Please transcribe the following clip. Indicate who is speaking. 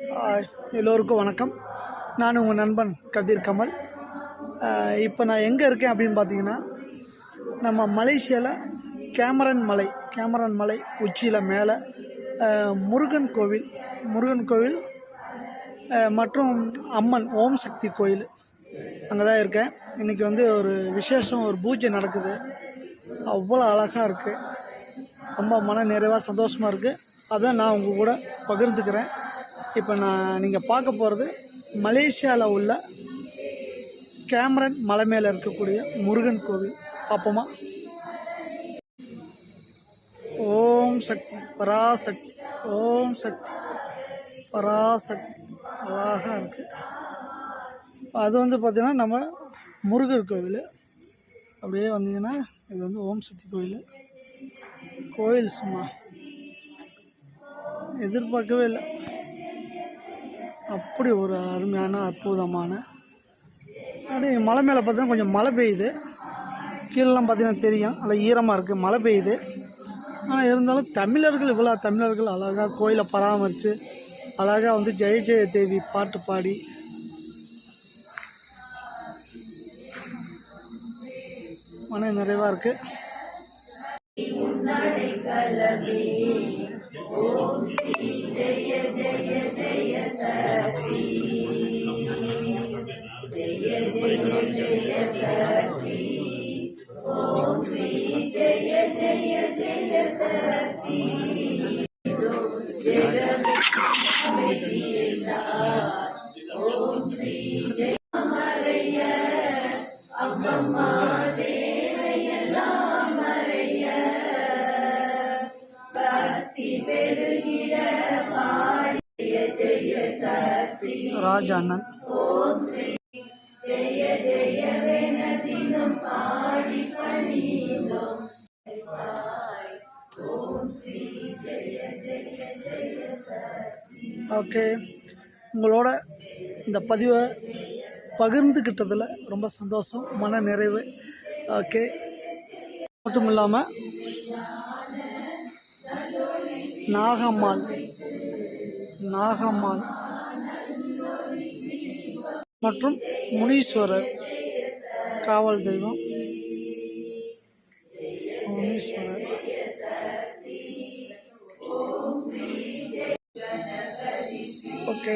Speaker 1: எல்லோருக்கும் வணக்கம். நான் உங்கள் நண்பன் கதிர் கமல். இப்போ நான் எங்கே இருக்கேன் அப்படின்னு பார்த்தீங்கன்னா, நம்ம மலேசியாவில் கேமரன் மலை உச்சியில் மேலே முருகன் கோவில் மற்றும் அம்மன் ஓம் சக்தி கோயில் அங்கே தான் இருக்கேன். இன்றைக்கி ஒரு விசேஷம், ஒரு பூஜை நடக்குது. அவ்வளோ அழகாக இருக்குது. ரொம்ப மன நிறைவாக சந்தோஷமாக இருக்குது. அதான் நான் உங்கள் கூட பகிர்ந்துக்கிறேன். இப்போ நீங்கள் பார்க்க போகிறது மலேசியாவில் உள்ள கேமரன் மலை மேலே இருக்கக்கூடிய முருகன் கோவில். பார்ப்போமா? ஓம் சக்தி பராசக்தி, ஓம் சக்தி பராசக்தி. அழகாக இருக்குது. அது பார்த்திங்கன்னா நம்ம முருகர் கோவில். அப்படியே வந்தீங்கன்னா இது ஓம் சக்தி கோயில் சும்மா எதிர்பார்க்கவே இல்லை. அப்படி ஒரு அருமையான அற்புதமான அப்படியே மலை மேலே பார்த்தீங்கன்னா கொஞ்சம் மழை பெய்யுது. கீழெல்லாம் பார்த்தீங்கன்னா தெரியும், நல்லா ஈரமாக இருக்குது, மழை பெய்யுது. ஆனால் இருந்தாலும் இவ்வளோ தமிழர்கள் அழகாக கோயிலை பராமரித்து அழகாக ஜெய ஜெய தேவி பாட்டு பாடி மன நிறைவாக இருக்குது. ஓம் ஸ்ரீ ஜெய ஜெய ஜெய சக்தி, ஜெய ஜெய ஜெய சக்தி. ஓம் ஸ்ரீ ஜெய ஜெய ஜெய சக்தி. ஓம் ஸ்ரீ ஜெய மறைய அம்மம்மா தேவையெல்லாம் மறைய ராஜாண்ணன். ஓம் ஸ்ரீ ஜெய ஜெய வெனதினும் பாடி பணிந்தோம். ஓம் ஸ்ரீ ஜெய ஜெய ஜெய சக்தி. ஓகே, உங்களோட இந்த பதிவை பகிர்ந்துக்கிட்டதில் ரொம்ப சந்தோஷம், மன நிறைவு. ஓகே, மட்டும் இல்லாமல் நாகம்மாள் மற்றும் முனீஸ்வரர் காவல் தெய்வம் முனீஸ்வரர். ஓகே.